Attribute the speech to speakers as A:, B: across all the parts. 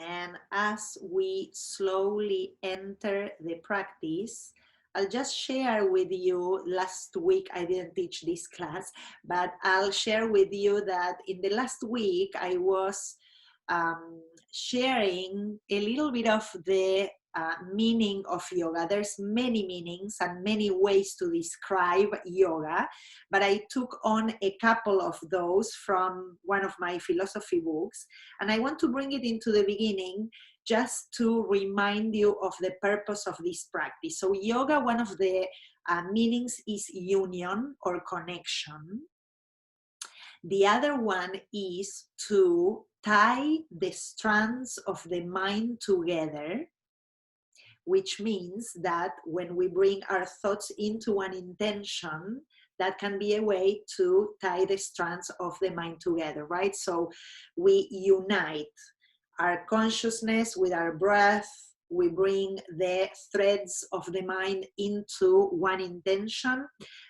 A: And as we slowly enter the practice, I'll just share with you. Last week I didn't teach this class, but I'll share with you that in the last week I was sharing a little bit of the meaning of yoga. There's many meanings and many ways to describe yoga, but I took on a couple of those from one of my philosophy books, and I want to bring it into the beginning just to remind you of the purpose of this practice. So yoga, one of the meanings is union or connection. The other one is to tie the strands of the mind together, which means that when we bring our thoughts into an intention, that can be a way to tie the strands of the mind together, right? So we unite our consciousness with our breath. We bring the threads of the mind into one intention.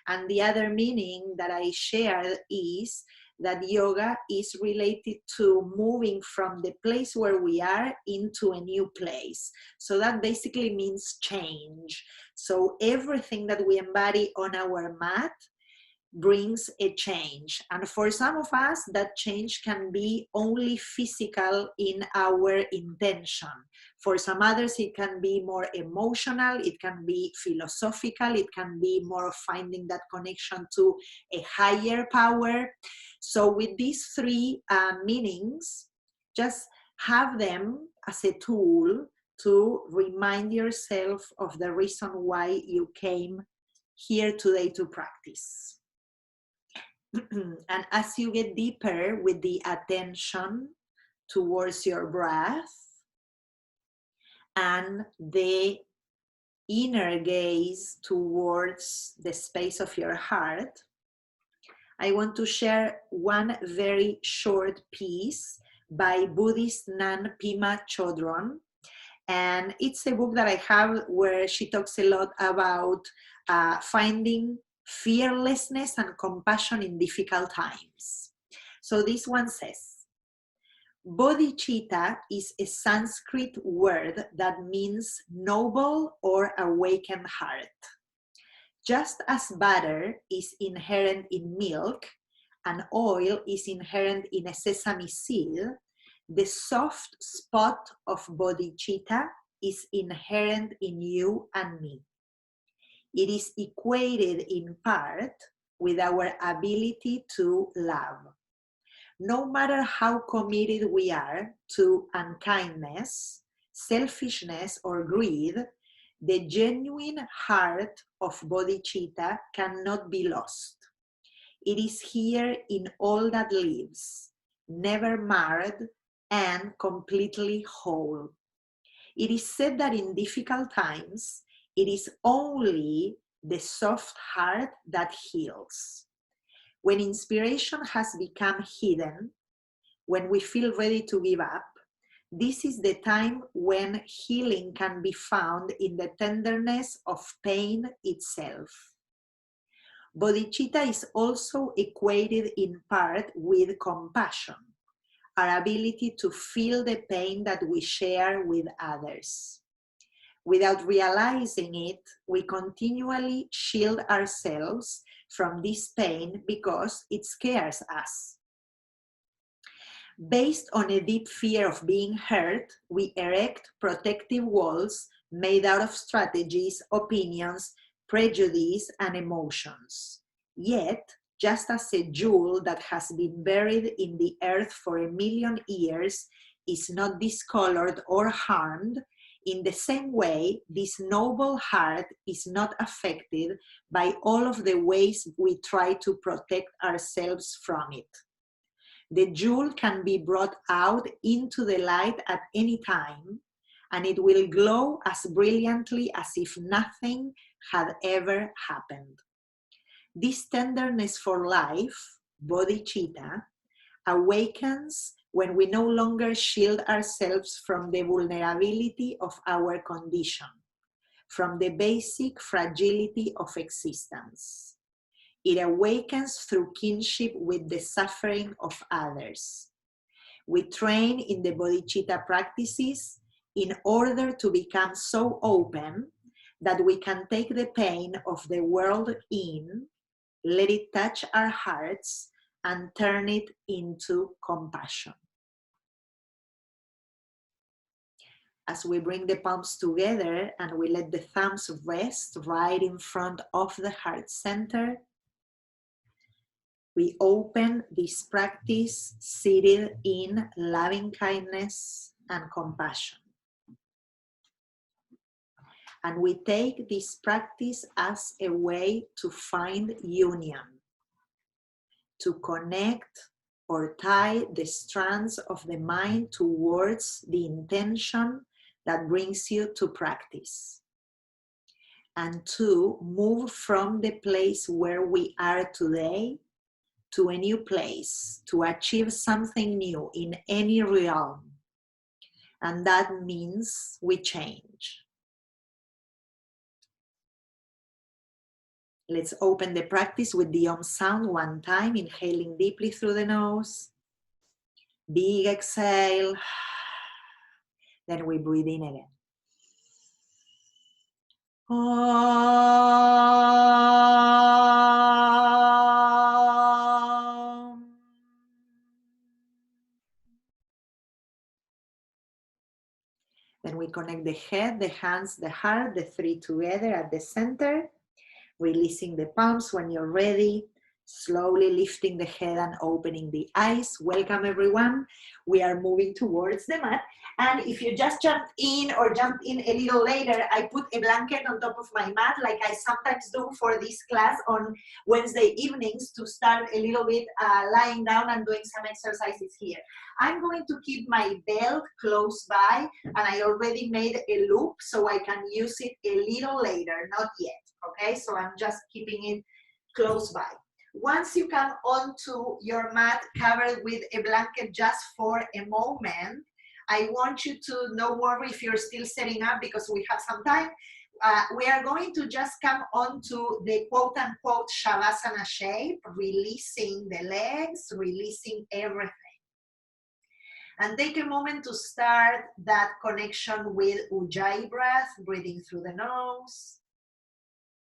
A: And the other meaning that I shared is that yoga is related to moving from the place where we are into a new place. So that basically means change. So everything that we embody on our mat brings a change. And for some of us, that change can be only physical in our intention. For some others, it can be more emotional, it can be philosophical, it can be more finding that connection to a higher power. So with these three meanings, just have them as a tool to remind yourself of the reason why you came here today to practice. And as you get deeper with the attention towards your breath and the inner gaze towards the space of your heart, I want to share one very short piece by Buddhist nun Pema Chodron. And it's a book that I have where she talks a lot about finding fearlessness and compassion in difficult times. So this one says, bodhicitta is a Sanskrit word that means noble or awakened heart. Just as butter is inherent in milk and oil is inherent in a sesame seed, the soft spot of bodhicitta is inherent in you and me. It is equated in part with our ability to love. No matter how committed we are to unkindness, selfishness, or greed, the genuine heart of bodhicitta cannot be lost. It is here in all that lives, never marred and completely whole. It is said that in difficult times, it is only the soft heart that heals. When inspiration has become hidden, when we feel ready to give up, this is the time when healing can be found in the tenderness of pain itself. Bodhicitta is also equated in part with compassion, our ability to feel the pain that we share with others. Without realizing it, we continually shield ourselves from this pain because it scares us. Based on a deep fear of being hurt, we erect protective walls made out of strategies, opinions, prejudice, and emotions. Yet, just as a jewel that has been buried in the earth for 1,000,000 years is not discolored or harmed, in the same way, this noble heart is not affected by all of the ways we try to protect ourselves from it. The jewel can be brought out into the light at any time, and it will glow as brilliantly as if nothing had ever happened. This tenderness for life, bodhicitta, awakens when we no longer shield ourselves from the vulnerability of our condition, from the basic fragility of existence. It awakens through kinship with the suffering of others. We train in the bodhicitta practices in order to become so open that we can take the pain of the world in, let it touch our hearts, and turn it into compassion. As we bring the palms together and we let the thumbs rest right in front of the heart center, we open this practice seated in loving kindness and compassion. And we take this practice as a way to find union, to connect or tie the strands of the mind towards the intention that brings you to practice. And to move from the place where we are today to a new place, to achieve something new in any realm. And that means we change. Let's open the practice with the Om sound one time, inhaling deeply through the nose. Big exhale. Then we breathe in again. Then we connect the head, the hands, the heart, the three together at the center, releasing the palms when you're ready, slowly lifting the head and opening the eyes. Welcome everyone. We are moving towards the mat. And if you just jumped in or jumped in a little later, I put a blanket on top of my mat like I sometimes do for this class on Wednesday evenings to start a little bit lying down and doing some exercises here. I'm going to keep my belt close by, and I already made a loop so I can use it a little later, not yet, okay? So I'm just keeping it close by. Once you come onto your mat covered with a blanket just for a moment, I want you to, no worry if you're still setting up because we have some time. We are going to just come onto the quote-unquote Shavasana shape, releasing the legs, releasing everything. And take a moment to start that connection with Ujjayi breath, breathing through the nose,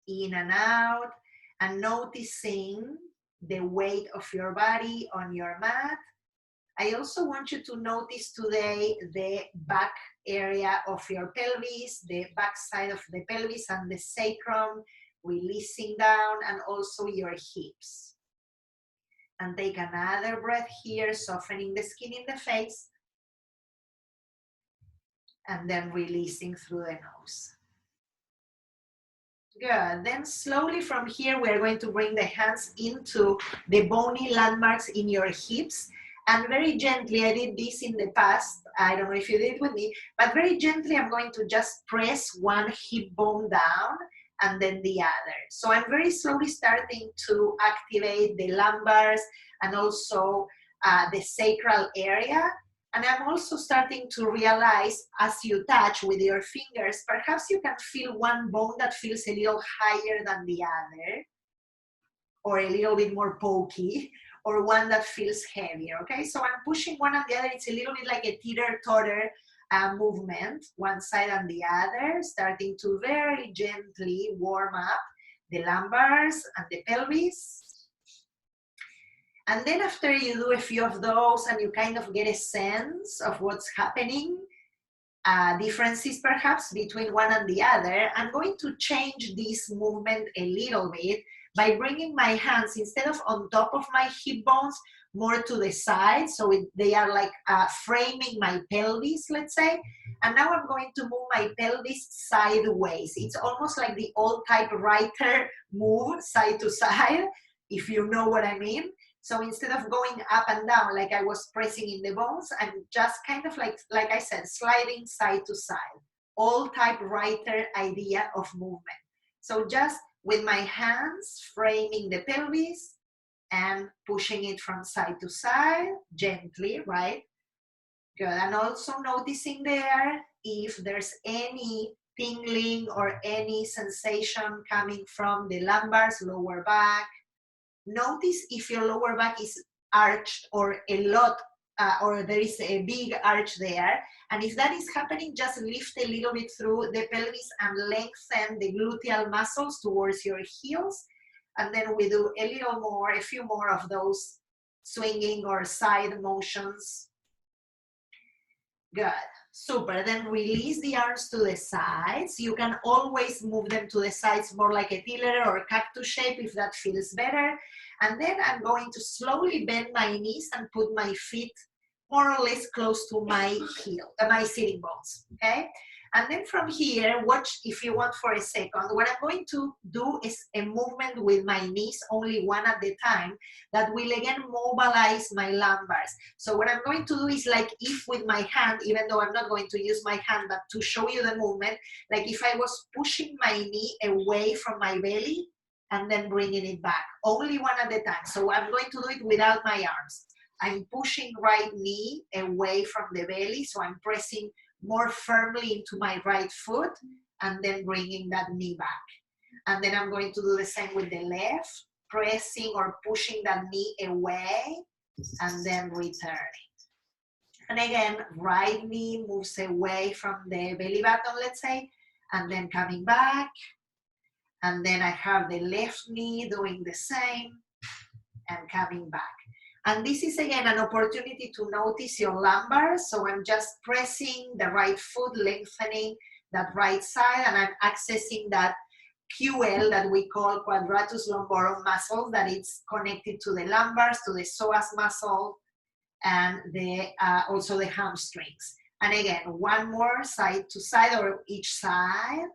A: in and out, and noticing the weight of your body on your mat. I also want you to notice today the back area of your pelvis, the back side of the pelvis and the sacrum, releasing down, and also your hips. And take another breath here, softening the skin in the face, and then releasing through the nose. Good. Then slowly from here, we are going to bring the hands into the bony landmarks in your hips. And very gently, I did this in the past, I don't know if you did it with me, but very gently I'm going to just press one hip bone down and then the other. So I'm very slowly starting to activate the lumbars and also the sacral area. And I'm also starting to realize as you touch with your fingers, perhaps you can feel one bone that feels a little higher than the other, or a little bit more pokey, or one that feels heavier, okay? So I'm pushing one and the other. It's a little bit like a teeter-totter movement, one side and the other, starting to very gently warm up the lumbars and the pelvis. And then after you do a few of those and you kind of get a sense of what's happening, differences perhaps between one and the other, I'm going to change this movement a little bit by bringing my hands, instead of on top of my hip bones, more to the side, so they are like framing my pelvis, let's say. And now I'm going to move my pelvis sideways. It's almost like the old typewriter move, side to side, if you know what I mean. So instead of going up and down like I was pressing in the bones, I'm just kind of like I said, sliding side to side. Old typewriter idea of movement. So just with my hands framing the pelvis and pushing it from side to side, gently, right? Good. And also noticing there if there's any tingling or any sensation coming from the lumbars, lower back. Notice if your lower back is arched or a lot or there is a big arch there. And if that is happening, just lift a little bit through the pelvis and lengthen the gluteal muscles towards your heels. And then we do a little more, a few more of those swinging or side motions. Good. Super. Then release the arms to the sides. You can always move them to the sides more like a tiller or a cactus shape if that feels better. And then I'm going to slowly bend my knees and put my feet more or less close to my heel, my sitting bones, okay? And then from here, watch if you want for a second. What I'm going to do is a movement with my knees, only one at a time, that will again mobilize my lumbars. So what I'm going to do is like if with my hand, even though I'm not going to use my hand, but to show you the movement, like if I was pushing my knee away from my belly and then bringing it back, only one at a time. So I'm going to do it without my arms. I'm pushing right knee away from the belly, so I'm pressing more firmly into my right foot and then bringing that knee back. And then I'm going to do the same with the left, pressing or pushing that knee away and then returning. And again, right knee moves away from the belly button, let's say, and then coming back. And then I have the left knee doing the same and coming back. And this is again an opportunity to notice your lumbar. So I'm just pressing the right foot, lengthening that right side, and I'm accessing that QL that we call quadratus lumborum muscle, that it's connected to the lumbars, to the psoas muscle, and also the hamstrings. And again, one more side to side or each side.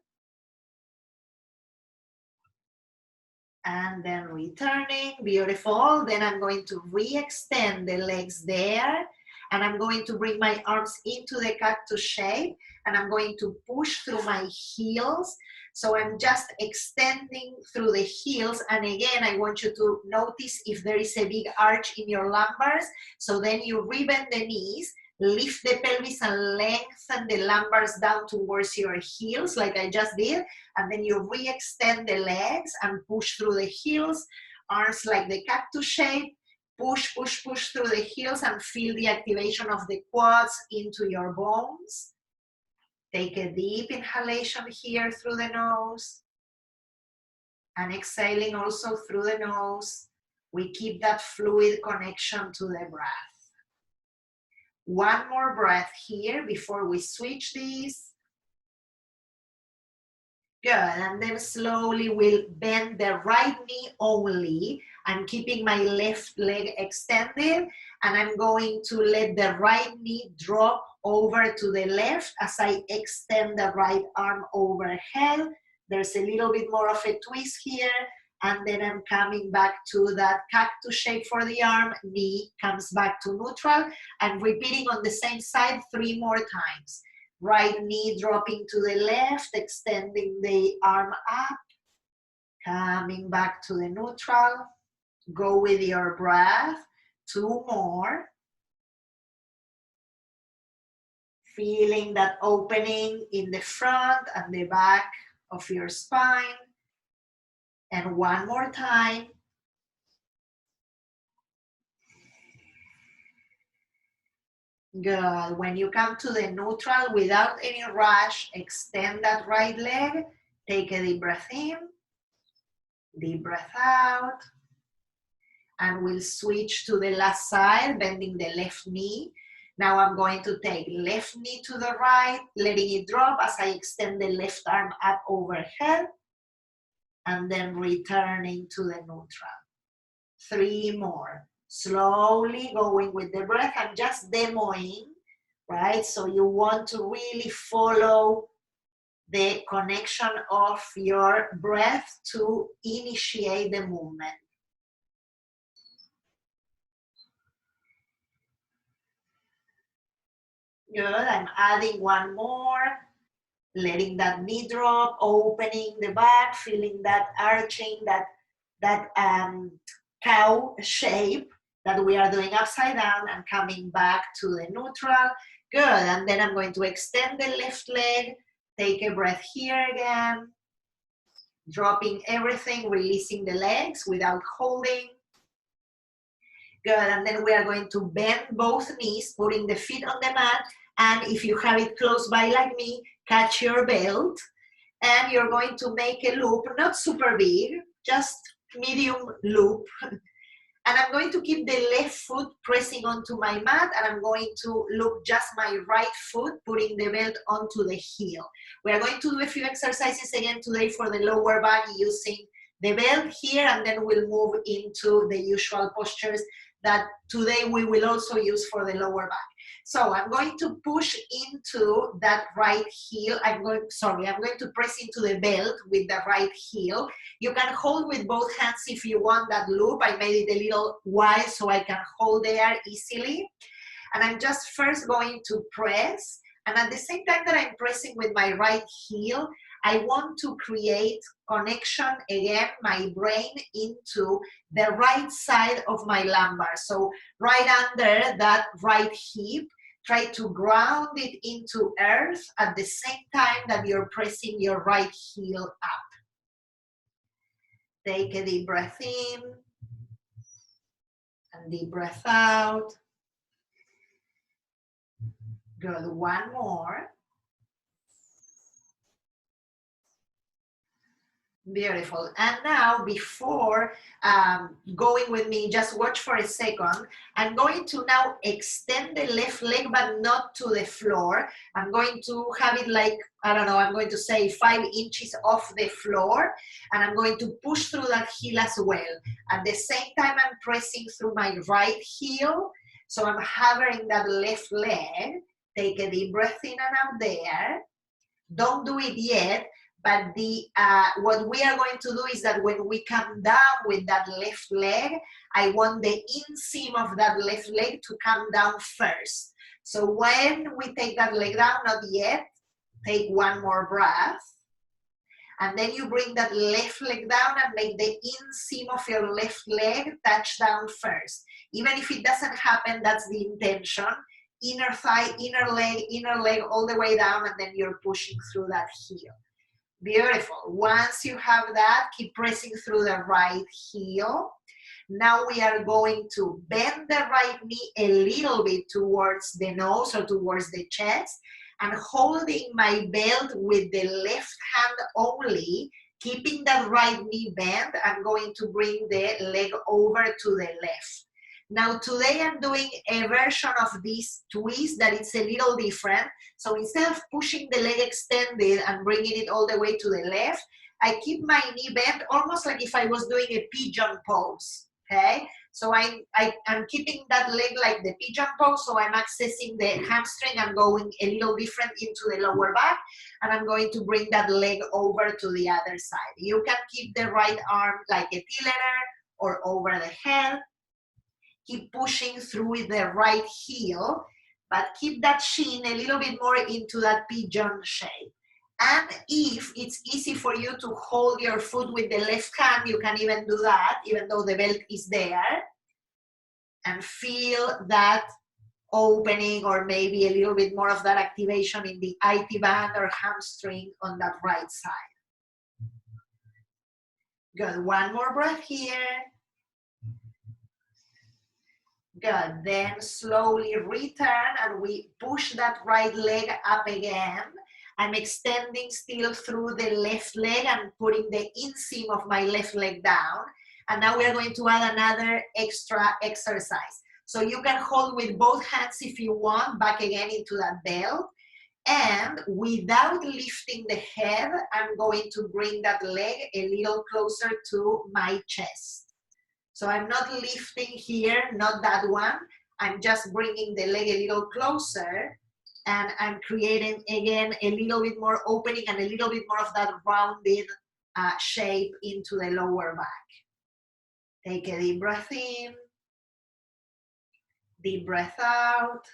A: And then returning, beautiful. Then I'm going to re-extend the legs there, and I'm going to bring my arms into the cactus shape, and I'm going to push through my heels. So I'm just extending through the heels, and again, I want you to notice if there is a big arch in your lumbars. So then you rebend the knees, lift the pelvis and lengthen the lumbars down towards your heels like I just did, and then you re-extend the legs and push through the heels, arms like the cactus shape, push, push, push through the heels and feel the activation of the quads into your bones. Take a deep inhalation here through the nose and exhaling also through the nose. We keep that fluid connection to the breath. One more breath here before we switch these. Good, and then slowly we'll bend the right knee only. I'm keeping my left leg extended, and I'm going to let the right knee drop over to the left as I extend the right arm overhead. There's a little bit more of a twist here, and then I'm coming back to that cactus shape for the arm. Knee comes back to neutral, and repeating on the same side 3 more times. Right knee dropping to the left, extending the arm up, coming back to the neutral. Go with your breath. 2 more. Feeling that opening in the front and the back of your spine. And 1 more time. Good. When you come to the neutral without any rush, extend that right leg. Take a deep breath in, deep breath out. And we'll switch to the last side, bending the left knee. Now I'm going to take left knee to the right, letting it drop as I extend the left arm up overhead. And then returning to the neutral. 3 more. Slowly going with the breath. I'm just demoing, right? So you want to really follow the connection of your breath to initiate the movement. Good, I'm adding 1 more. Letting that knee drop, opening the back, feeling that arching, that cow shape that we are doing upside down and coming back to the neutral. Good, and then I'm going to extend the left leg. Take a breath here again. Dropping everything, releasing the legs without holding. Good, and then we are going to bend both knees, putting the feet on the mat, and if you have it close by like me, catch your belt, and you're going to make a loop, not super big, just medium loop. And I'm going to keep the left foot pressing onto my mat, and I'm going to loop just my right foot, putting the belt onto the heel. We are going to do a few exercises again today for the lower back using the belt here, and then we'll move into the usual postures that today we will also use for the lower back. So I'm going to push into that right heel. I'm going to press into the belt with the right heel. You can hold with both hands if you want that loop. I made it a little wide so I can hold there easily. And I'm just first going to press. And at the same time that I'm pressing with my right heel, I want to create connection again, my brain into the right side of my lumbar. So right under that right hip, try to ground it into earth at the same time that you're pressing your right heel up. Take a deep breath in and deep breath out. Good, one more. Beautiful. And now, before going with me, just watch for a second. I'm going to now extend the left leg, but not to the floor. I'm going to have it like, I don't know, I'm going to say 5 inches off the floor, and I'm going to push through that heel as well. At the same time, I'm pressing through my right heel, so I'm hovering that left leg. Take a deep breath in and out there. Don't do it yet. But what we are going to do is that when we come down with that left leg, I want the inseam of that left leg to come down first. So when we take that leg down, not yet, take one more breath. And then you bring that left leg down and make the inseam of your left leg touch down first. Even if it doesn't happen, that's the intention. Inner thigh, inner leg, all the way down, and then you're pushing through that heel. Beautiful. Once you have that, keep pressing through the right heel. Now we are going to bend the right knee a little bit towards the nose or towards the chest, and holding my belt with the left hand only, keeping that right knee bent, I'm going to bring the leg over to the left. Now today I'm doing a version of this twist that is a little different. So instead of pushing the leg extended and bringing it all the way to the left, I keep my knee bent almost like if I was doing a pigeon pose, okay? So I'm keeping that leg like the pigeon pose, so I'm accessing the hamstring. I'm going a little different into the lower back, and I'm going to bring that leg over to the other side. You can keep the right arm like a T-letter or over the head. Keep pushing through with the right heel, but keep that shin a little bit more into that pigeon shape. And if it's easy for you to hold your foot with the left hand, you can even do that, even though the belt is there. And feel that opening, or maybe a little bit more of that activation in the IT band or hamstring on that right side. Good, one more breath here. Good, then slowly return and we push that right leg up again. I'm extending still through the left leg and putting the inseam of my left leg down. And now we are going to add another extra exercise. So you can hold with both hands if you want, back again into that belt. And without lifting the head, I'm going to bring that leg a little closer to my chest. So I'm not lifting here, not that one. I'm just bringing the leg a little closer, and I'm creating, again, a little bit more opening and a little bit more of that rounded shape into the lower back. Take a deep breath in, deep breath out.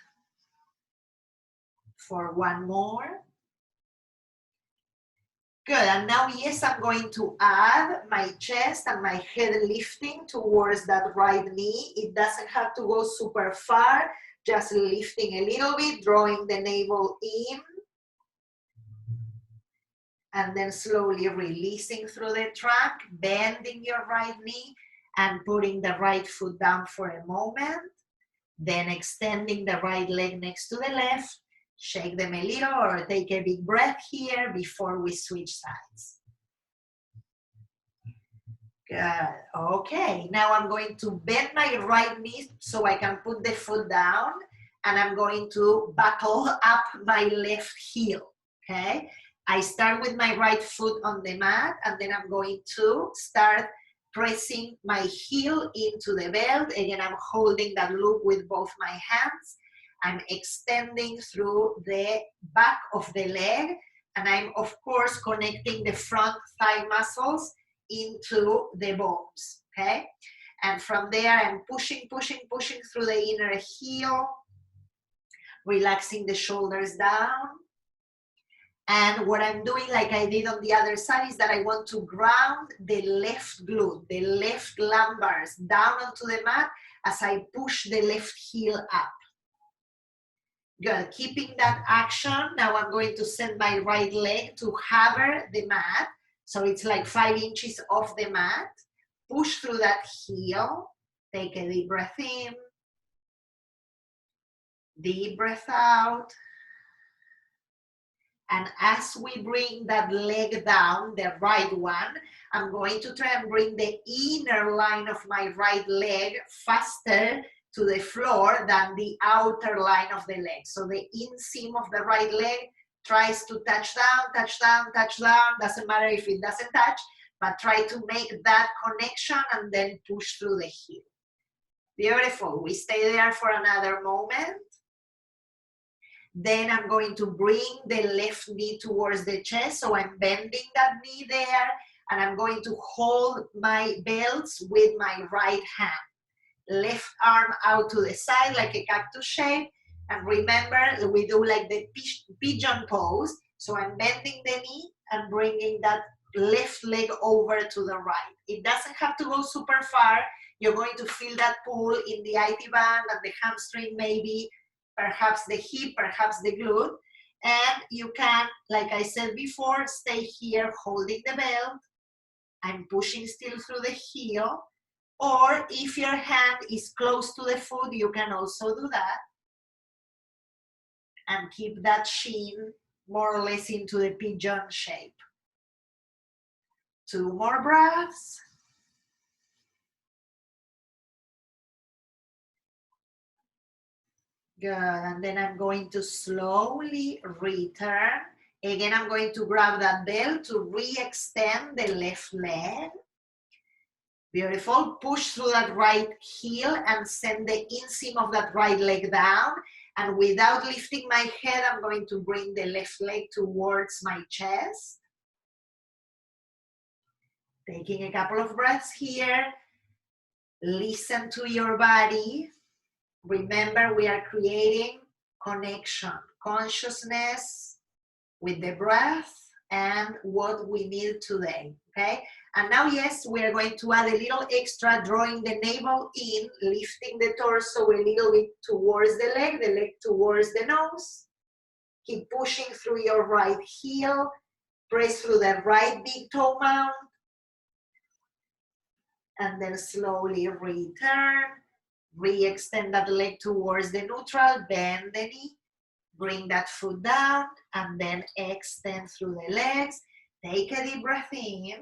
A: For one more. Good, and now, yes, I'm going to add my chest and my head lifting towards that right knee. It doesn't have to go super far, just lifting a little bit, drawing the navel in. And then slowly releasing through the trunk, bending your right knee, and putting the right foot down for a moment. Then extending the right leg next to the left. Shake them a little or take a big breath here before we switch sides. Good. Okay, now I'm going to bend my right knee so I can put the foot down, and I'm going to buckle up my left heel, okay? I start with my right foot on the mat, and then I'm going to start pressing my heel into the belt. Again, I'm holding that loop with both my hands. I'm extending through the back of the leg, and I'm, of course, connecting the front thigh muscles into the bones, okay? And from there, I'm pushing through the inner heel, relaxing the shoulders down. And what I'm doing, like I did on the other side, is that I want to ground the left glute, the left lumbars down onto the mat as I push the left heel up. Good, keeping that action. Now I'm going to send my right leg to hover the mat. So it's like 5 inches off the mat. Push through that heel. Take a deep breath in. Deep breath out. And as we bring that leg down, the right one, I'm going to try and bring the inner line of my right leg faster to the floor than the outer line of the leg. So the inseam of the right leg tries to touch down, doesn't matter if it doesn't touch, but try to make that connection and then push through the heel. Beautiful, we stay there for another moment. Then I'm going to bring the left knee towards the chest, so I'm bending that knee there, and I'm going to hold my belts with my right hand. Left arm out to the side like a cactus shape. And remember, we do like the pigeon pose. So I'm bending the knee and bringing that left leg over to the right. It doesn't have to go super far. You're going to feel that pull in the IT band and the hamstring maybe, perhaps the hip, perhaps the glute. And you can, like I said before, stay here holding the belt. I'm pushing still through the heel. Or if your hand is close to the foot, you can also do that. And keep that shin more or less into the pigeon shape. 2 more breaths. Good, and then I'm going to slowly return. Again, I'm going to grab that belt to re-extend the left leg. Beautiful, push through that right heel and send the inseam of that right leg down. And without lifting my head, I'm going to bring the left leg towards my chest. Taking a couple of breaths here. Listen to your body. Remember, we are creating connection, consciousness with the breath and what we need today, okay? And now, yes, we are going to add a little extra, drawing the navel in, lifting the torso a little bit towards the leg towards the nose. Keep pushing through your right heel, press through the right big toe mound, and then slowly return. Re-extend that leg towards the neutral, bend the knee, bring that foot down, and then extend through the legs. Take a deep breath in.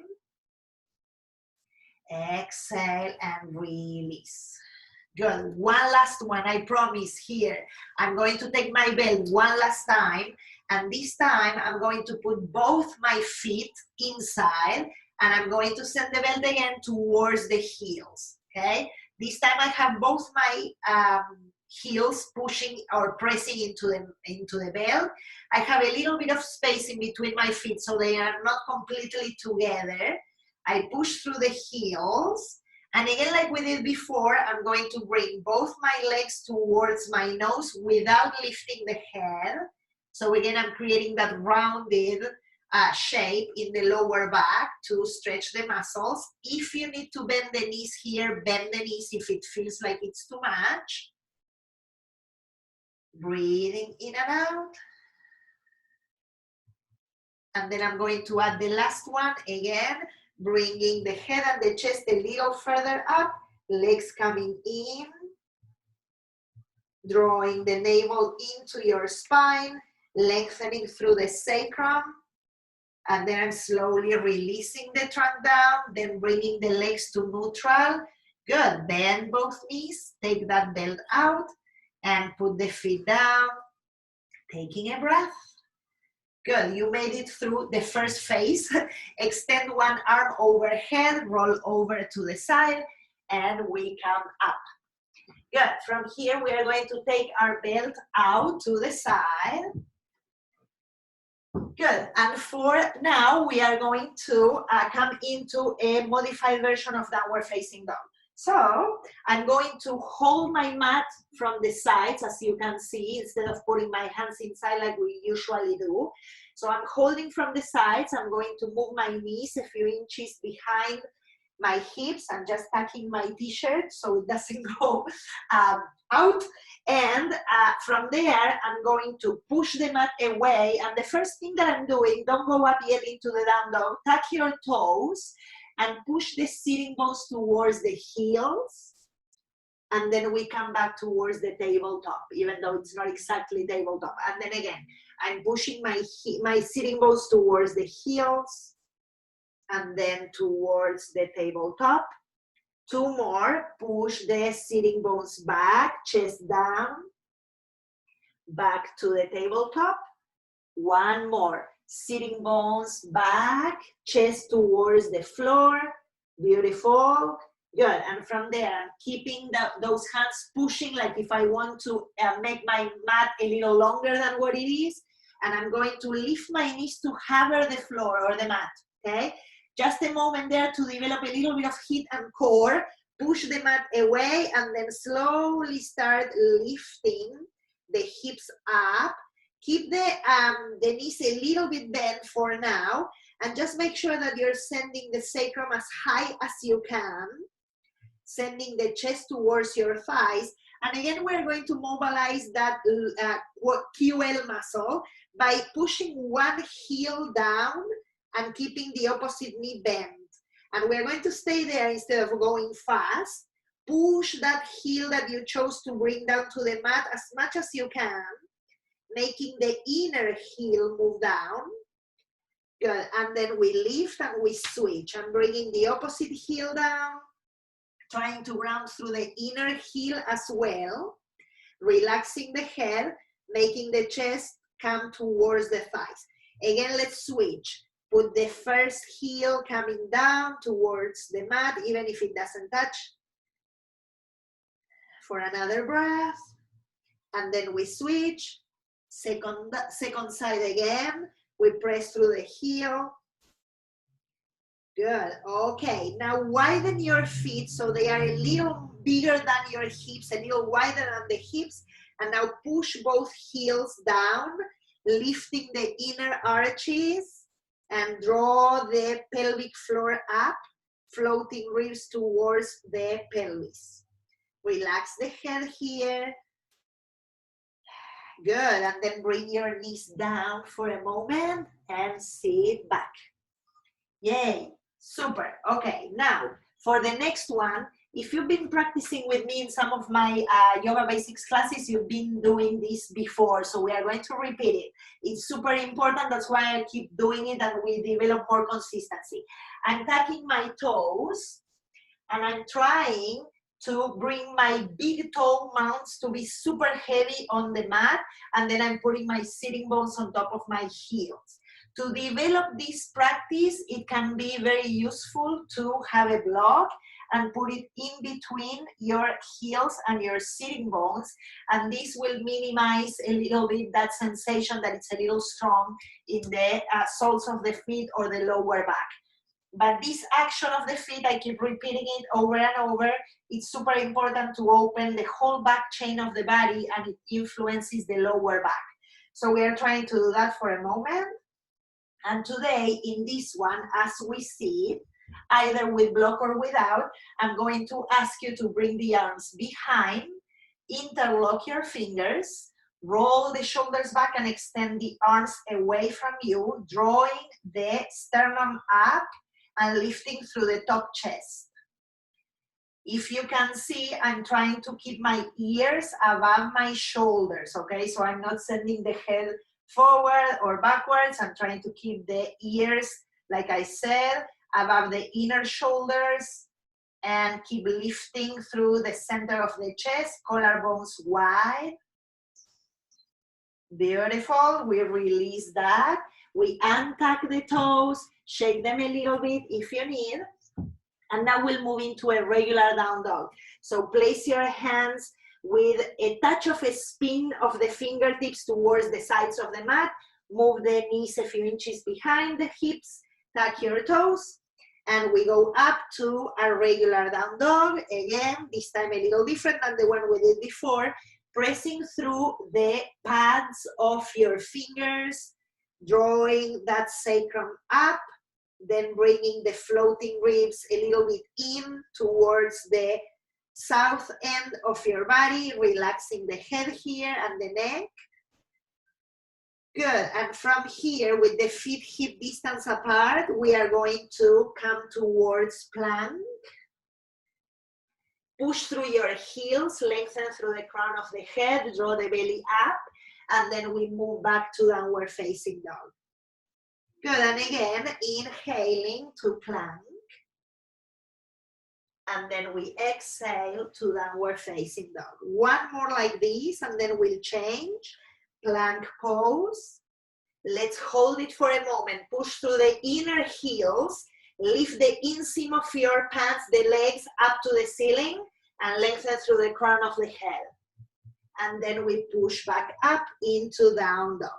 A: Exhale and release. Good. One last one, I promise here. I'm going to take my belt one last time, and this time I'm going to put both my feet inside, and I'm going to send the belt again towards the heels, okay? This time I have both my heels pushing or pressing into the belt. I have a little bit of space in between my feet, so they are not completely together. I push through the heels. And again, like we did before, I'm going to bring both my legs towards my nose without lifting the head. So again, I'm creating that rounded shape in the lower back to stretch the muscles. If you need to bend the knees here, bend the knees if it feels like it's too much. Breathing in and out. And then I'm going to add the last one again, Bringing the head and the chest a little further up, legs coming in, drawing the navel into your spine, lengthening through the sacrum, and then I'm slowly releasing the trunk down, then bringing the legs to neutral. Good, bend both knees, take that belt out, and put the feet down, taking a breath. Good, you made it through the first phase. Extend one arm overhead, roll over to the side, and we come up. Good, from here we are going to take our belt out to the side. Good, and for now we are going to come into a modified version of downward facing dog. So I'm going to hold my mat from the sides, as you can see, instead of putting my hands inside like we usually do. So I'm holding from the sides. I'm going to move my knees a few inches behind my hips. I'm just tucking my t-shirt so it doesn't go out. And from there, I'm going to push the mat away. And the first thing that I'm doing, don't go up yet into the down dog, tuck your toes and push the sitting bones towards the heels. And then we come back towards the tabletop, even though it's not exactly tabletop. And then again, I'm pushing my sitting bones towards the heels and then towards the tabletop. Two more, push the sitting bones back, chest down, back to the tabletop. One more, sitting bones back, chest towards the floor. Beautiful. Good, and from there, I'm keeping those hands pushing like if I want to make my mat a little longer than what it is. And I'm going to lift my knees to hover the floor or the mat, okay? Just a moment there to develop a little bit of heat and core. Push the mat away and then slowly start lifting the hips up. Keep the knees a little bit bent for now. And just make sure that you're sending the sacrum as high as you can. Sending the chest towards your thighs. And again, we're going to mobilize that QL muscle by pushing one heel down and keeping the opposite knee bent. And we're going to stay there instead of going fast. Push that heel that you chose to bring down to the mat as much as you can, making the inner heel move down. Good, and then we lift and we switch. I'm bringing the opposite heel down, trying to round through the inner heel as well, relaxing the head, making the chest come towards the thighs. Again, let's switch. Put the first heel coming down towards the mat, even if it doesn't touch. For another breath. And then we switch. Second side again. We press through the heel. Good. Okay. Now widen your feet so they are a little bigger than your hips, a little wider than the hips. And now push both heels down, lifting the inner arches. And draw the pelvic floor up, floating ribs towards the pelvis. Relax the head here. Good, and then bring your knees down for a moment and sit back. Yay, super. Okay, now for the next one, if you've been practicing with me in some of my yoga basics classes, you've been doing this before, so we are going to repeat it. It's super important, that's why I keep doing it and we develop more consistency. I'm tucking my toes and I'm trying to bring my big toe mounts to be super heavy on the mat, and then I'm putting my sitting bones on top of my heels. To develop this practice, it can be very useful to have a block and put it in between your heels and your sitting bones, and this will minimize a little bit that sensation that it's a little strong in the soles of the feet or the lower back. But this action of the feet, I keep repeating it over and over, it's super important to open the whole back chain of the body, and it influences the lower back. So we are trying to do that for a moment. And today, in this one, as we see it, either with block or without, I'm going to ask you to bring the arms behind, interlock your fingers, roll the shoulders back and extend the arms away from you, drawing the sternum up, and lifting through the top chest. If you can see, I'm trying to keep my ears above my shoulders, okay? So I'm not sending the head forward or backwards. I'm trying to keep the ears, like I said, above the inner shoulders, and keep lifting through the center of the chest, collarbones wide. Beautiful. We release that. We untuck the toes, shake them a little bit if you need. And now we'll move into a regular down dog. So place your hands with a touch of a spin of the fingertips towards the sides of the mat. Move the knees a few inches behind the hips. Tuck your toes. And we go up to a regular down dog. Again, this time a little different than the one we did before. Pressing through the pads of your fingers, drawing that sacrum up, then bringing the floating ribs a little bit in towards the south end of your body, relaxing the head here and the neck. Good, and from here, with the feet hip distance apart, we are going to come towards plank. Push through your heels, lengthen through the crown of the head, draw the belly up, and then we move back to downward facing dog. Good, and again, inhaling to plank. And then we exhale to downward facing dog. One more like this, and then we'll change. Plank pose. Let's hold it for a moment. Push through the inner heels. Lift the inseam of your pants, the legs up to the ceiling, and lengthen through the crown of the head. And then we push back up into down dog.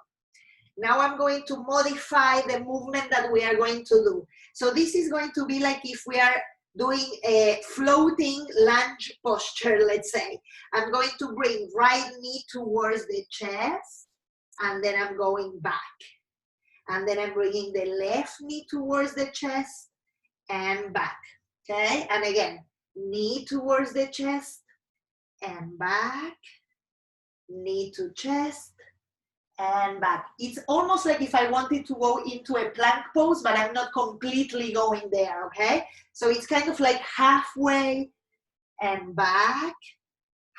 A: Now I'm going to modify the movement that we are going to do. So this is going to be like if we are doing a floating lunge posture, let's say. I'm going to bring right knee towards the chest, and then I'm going back. And then I'm bringing the left knee towards the chest and back, okay? And again, knee towards the chest and back, knee to chest and back. It's almost like if I wanted to go into a plank pose, but I'm not completely going there, okay? So it's kind of like halfway and back,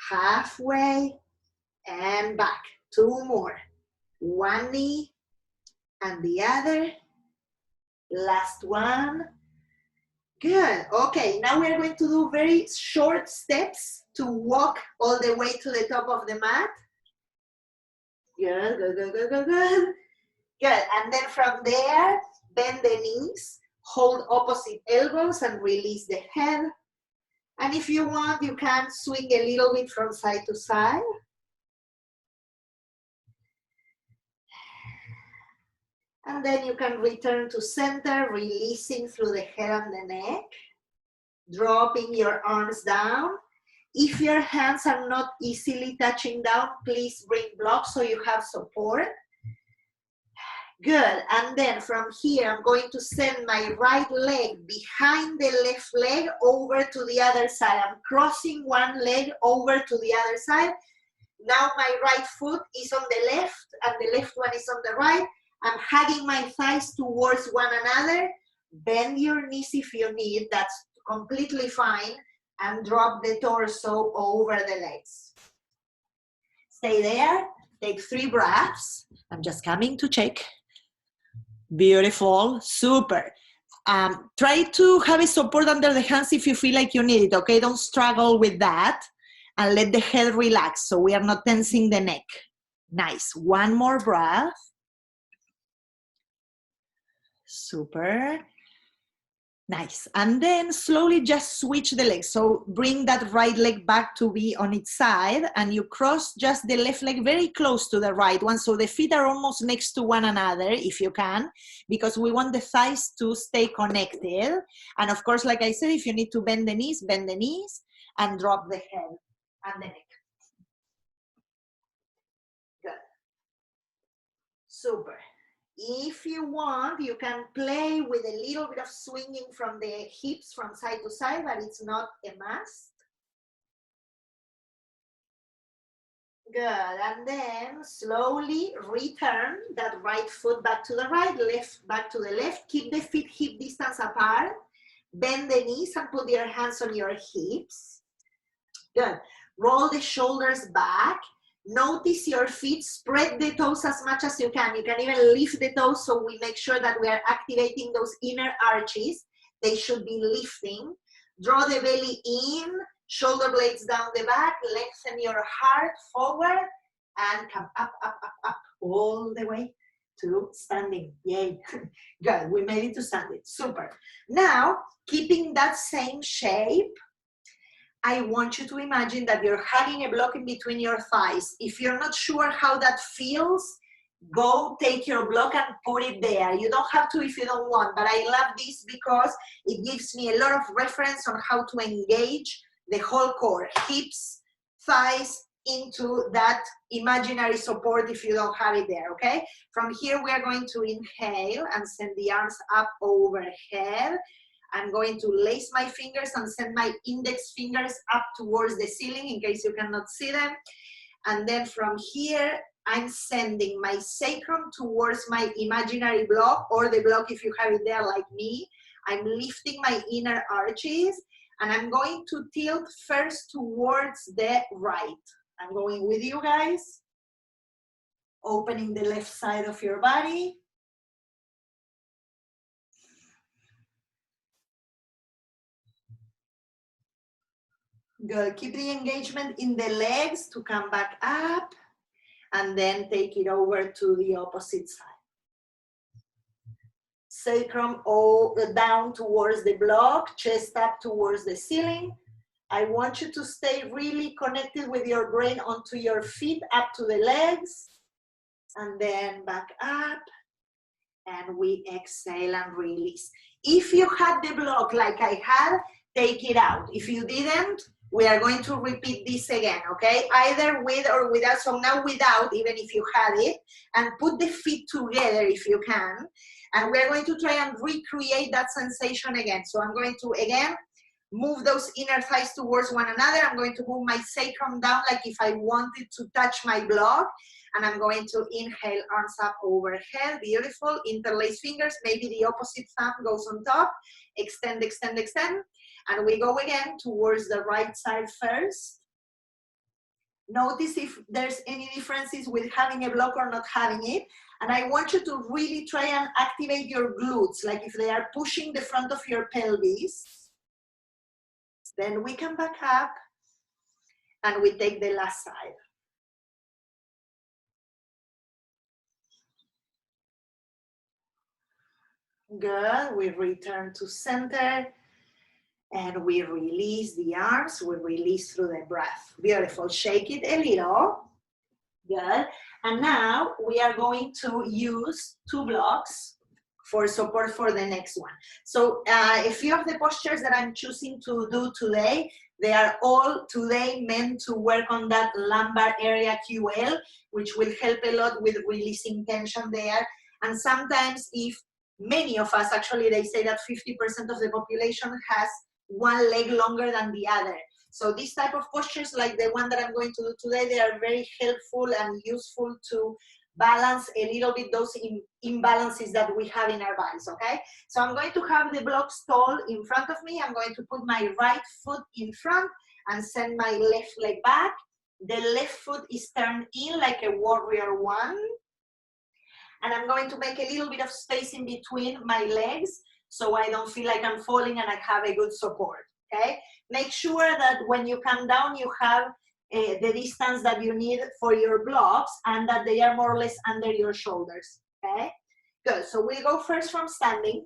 A: halfway and back. Two more. One knee and the other. Last one. Good. Okay, now we're going to do very short steps to walk all the way to the top of the mat. Good, good, good, good, good, good. Good, and then from there, bend the knees, hold opposite elbows and release the head. And if you want, you can swing a little bit from side to side. And then you can return to center, releasing through the head and the neck, dropping your arms down. If your hands are not easily touching down, please bring blocks so you have support. Good, and then from here, I'm going to send my right leg behind the left leg over to the other side. I'm crossing one leg over to the other side. Now my right foot is on the left and the left one is on the right. I'm hugging my thighs towards one another. Bend your knees if you need, that's completely fine. And drop the torso over the legs. Stay there, take 3 breaths. I'm just coming to check. Beautiful, super. Try to have a support under the hands if you feel like you need it, okay? Don't struggle with that. And let the head relax so we are not tensing the neck. Nice, one more breath. Super. Nice. And then slowly just switch the legs. So bring that right leg back to be on its side and you cross just the left leg very close to the right one. So the feet are almost next to one another if you can, because we want the thighs to stay connected. And of course, like I said, if you need to bend the knees and drop the head and the neck. Good. Super. If you want, you can play with a little bit of swinging from the hips from side to side, but it's not a must. Good, and then slowly return that right foot back to the right, left back to the left. Keep the feet hip distance apart. Bend the knees and put your hands on your hips. Good. Roll the shoulders back. Notice your feet. Spread the toes as much as you can. You can even lift the toes so we make sure that we are activating those inner arches. They should be lifting. Draw the belly in. Shoulder blades down the back. Lengthen your heart forward. And come up, up, up, up. All the way to standing. Yay. Good. We made it to standing. Super. Now, keeping that same shape, I want you to imagine that you're hugging a block in between your thighs. If you're not sure how that feels, go take your block and put it there. You don't have to if you don't want, but I love this because it gives me a lot of reference on how to engage the whole core, hips, thighs, into that imaginary support if you don't have it there, okay? From here, we are going to inhale and send the arms up overhead. I'm going to lace my fingers and send my index fingers up towards the ceiling in case you cannot see them. And then from here, I'm sending my sacrum towards my imaginary block, or the block if you have it there like me. I'm lifting my inner arches and I'm going to tilt first towards the right. I'm going with you guys. Opening the left side of your body. Good. Keep the engagement in the legs to come back up and then take it over to the opposite side. Sacrum down towards the block, chest up towards the ceiling. I want you to stay really connected with your brain onto your feet, up to the legs, and then back up. And we exhale and release. If you had the block like I had, take it out. If you didn't, we are going to repeat this again, okay? Either with or without. So now without, even if you had it, and put the feet together if you can. And we're going to try and recreate that sensation again. So I'm going to, again, move those inner thighs towards one another. I'm going to move my sacrum down like if I wanted to touch my block. And I'm going to inhale, arms up overhead. Beautiful. Interlace fingers. Maybe the opposite thumb goes on top. Extend, extend, extend. And we go again towards the right side first. Notice if there's any differences with having a block or not having it. And I want you to really try and activate your glutes, like if they are pushing the front of your pelvis. Then we come back up and we take the last side. Good. We return to center. And we release the arms, we release through the breath. Beautiful, shake it a little. Good. And now we are going to use 2 blocks for support for the next one. So a few of the postures that I'm choosing to do today, they are all today meant to work on that lumbar area QL, which will help a lot with releasing tension there. And sometimes if many of us, actually they say that 50% of the population has one leg longer than the other. So this type of postures, like the one that I'm going to do today, they are very helpful and useful to balance a little bit those imbalances that we have in our bodies, okay? So I'm going to have the blocks tall in front of me. I'm going to put my right foot in front and send my left leg back. The left foot is turned in like a warrior 1. And I'm going to make a little bit of space in between my legs so I don't feel like I'm falling and I have a good support, okay? Make sure that when you come down, you have the distance that you need for your blocks and that they are more or less under your shoulders, okay? Good, so we'll go first from standing.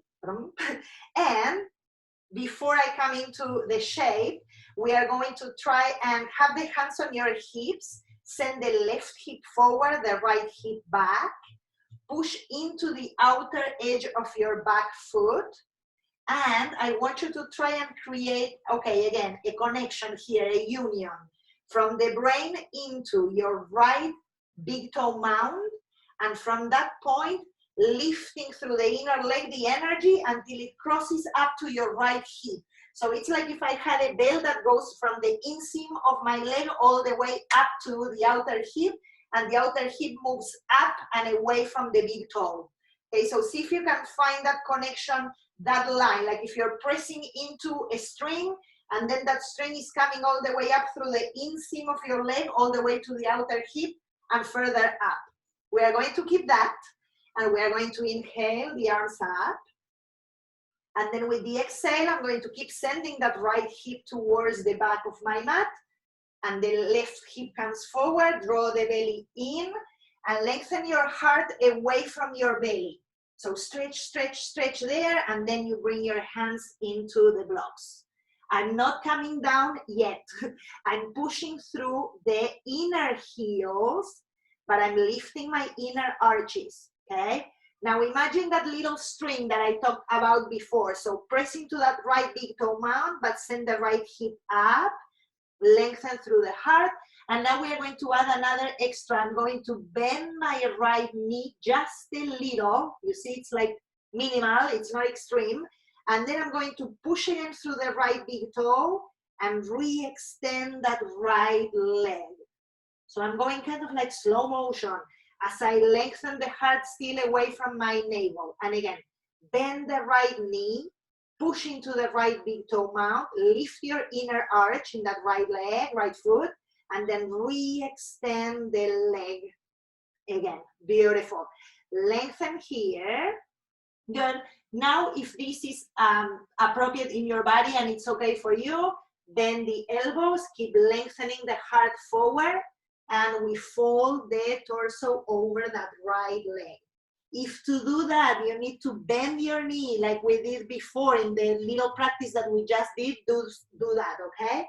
A: And before I come into the shape, we are going to try and have the hands on your hips, send the left hip forward, the right hip back, push into the outer edge of your back foot. And I want you to try and create, okay, again, a connection here, a union from the brain into your right big toe mound. And from that point, lifting through the inner leg the energy until it crosses up to your right hip. So it's like if I had a bell that goes from the inseam of my leg all the way up to the outer hip, and the outer hip moves up and away from the big toe. Okay, so see if you can find that connection, that line, like if you're pressing into a string, and then that string is coming all the way up through the inseam of your leg, all the way to the outer hip and further up. We are going to keep that, and we are going to inhale the arms up. And then with the exhale, I'm going to keep sending that right hip towards the back of my mat. And the left hip comes forward, draw the belly in, and lengthen your heart away from your belly. So stretch, stretch, stretch there, and then you bring your hands into the blocks. I'm not coming down yet. I'm pushing through the inner heels, but I'm lifting my inner arches, okay? Now imagine that little string that I talked about before. So pressing to that right big toe mound, but send the right hip up, lengthen through the heart. And now we are going to add another extra. I'm going to bend my right knee just a little. You see, it's like minimal, it's not extreme. And then I'm going to push again through the right big toe and re-extend that right leg. So I'm going kind of like slow motion as I lengthen the heart still away from my navel. And again, bend the right knee, push into the right big toe mound, lift your inner arch in that right leg, right foot, and then re-extend the leg again. Beautiful. Lengthen here. Good. Now, if this is appropriate in your body and it's okay for you, then the elbows, keep lengthening the heart forward, and we fold the torso over that right leg. If to do that, you need to bend your knee like we did before in the little practice that we just did, do that, okay?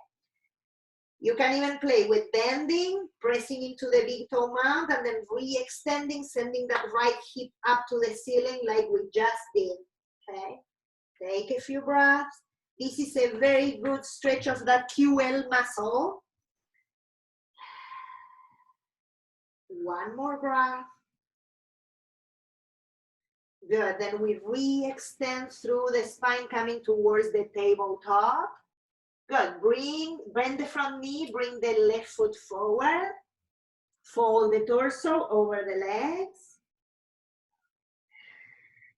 A: You can even play with bending, pressing into the big toe mound, and then re-extending, sending that right hip up to the ceiling like we just did, okay? Take a few breaths. This is a very good stretch of that QL muscle. One more breath. Good, then we re-extend through the spine coming towards the tabletop. Good, bend the front knee, bring the left foot forward. Fold the torso over the legs.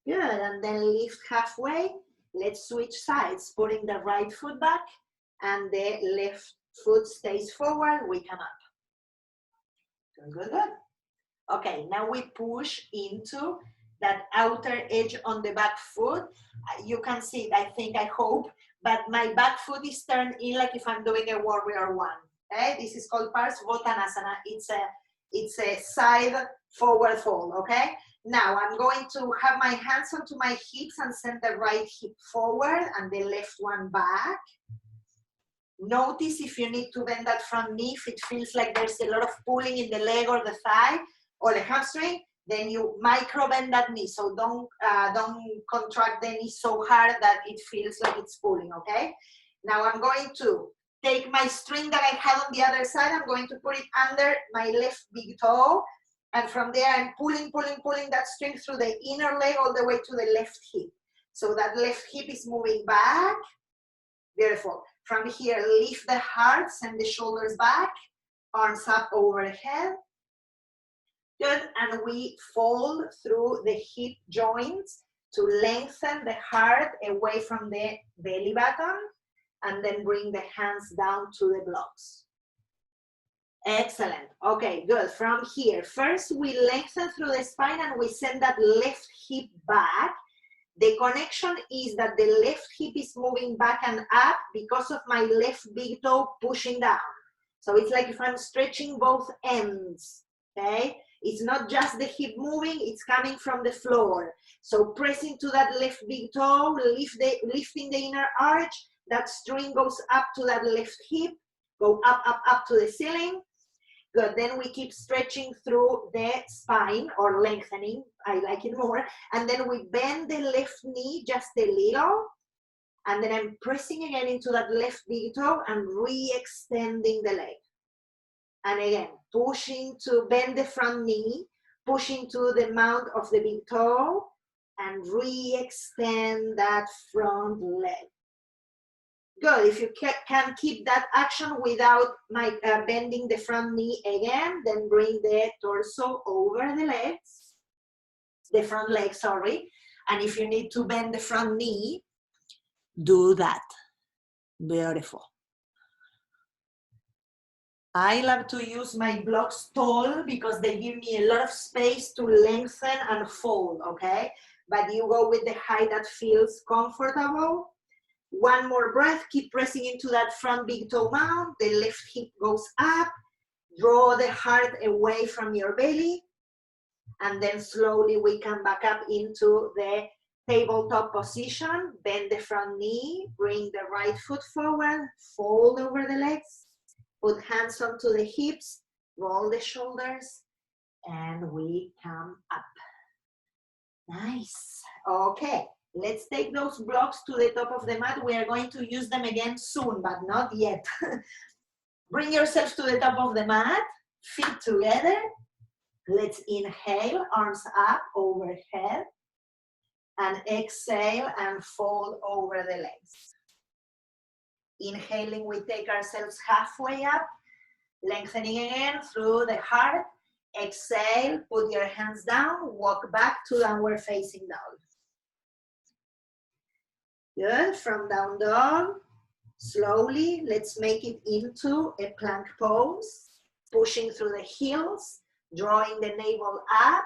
A: Good, and then lift halfway. Let's switch sides, putting the right foot back and the left foot stays forward, we come up. Good, good, good. Okay, now we push into that outer edge on the back foot. You can see it, I think, I hope, but my back foot is turned in like if I'm doing a warrior one. Okay, this is called Parsvottanasana. It's a side forward fold, okay? Now I'm going to have my hands onto my hips and send the right hip forward and the left one back. Notice if you need to bend that front knee, if it feels like there's a lot of pulling in the leg or the thigh or the hamstring, then you micro bend that knee. So don't contract the knee so hard that it feels like it's pulling, okay? Now I'm going to take my string that I had on the other side, I'm going to put it under my left big toe, and from there I'm pulling that string through the inner leg all the way to the left hip. So that left hip is moving back. Beautiful. From here, lift the heart, send the shoulders back, arms up overhead. Good, and we fold through the hip joints to lengthen the heart away from the belly button, and then bring the hands down to the blocks. Excellent. Okay, good. From here, first we lengthen through the spine and we send that left hip back. The connection is that the left hip is moving back and up because of my left big toe pushing down. So it's like if I'm stretching both ends, okay? It's not just the hip moving, it's coming from the floor. So pressing to that left big toe, lifting the inner arch, that string goes up to that left hip, go up to the ceiling. Good, then we keep stretching through the spine or lengthening, I like it more. And then we bend the left knee just a little. And then I'm pressing again into that left big toe and re-extending the leg. And again, pushing to bend the front knee, pushing to the mount of the big toe, and re-extend that front leg. Good. If you can keep that action without bending the front knee again, then bring the torso over the legs, the front leg, sorry. And if you need to bend the front knee, do that. Beautiful. I love to use my blocks tall because they give me a lot of space to lengthen and fold, okay? But you go with the height that feels comfortable. One more breath, keep pressing into that front big toe mount. The left hip goes up. Draw the heart away from your belly. And then slowly we come back up into the tabletop position. Bend the front knee, bring the right foot forward, fold over the legs. Put hands onto the hips, roll the shoulders, and we come up. Nice. Okay, let's take those blocks to the top of the mat. We are going to use them again soon, but not yet. Bring yourself to the top of the mat, feet together. Let's inhale, arms up, overhead. And exhale and fold over the legs. Inhaling, we take ourselves halfway up, lengthening again through the heart. Exhale, put your hands down, walk back to downward facing dog. Good, from down dog, slowly, let's make it into a plank pose, pushing through the heels, drawing the navel up,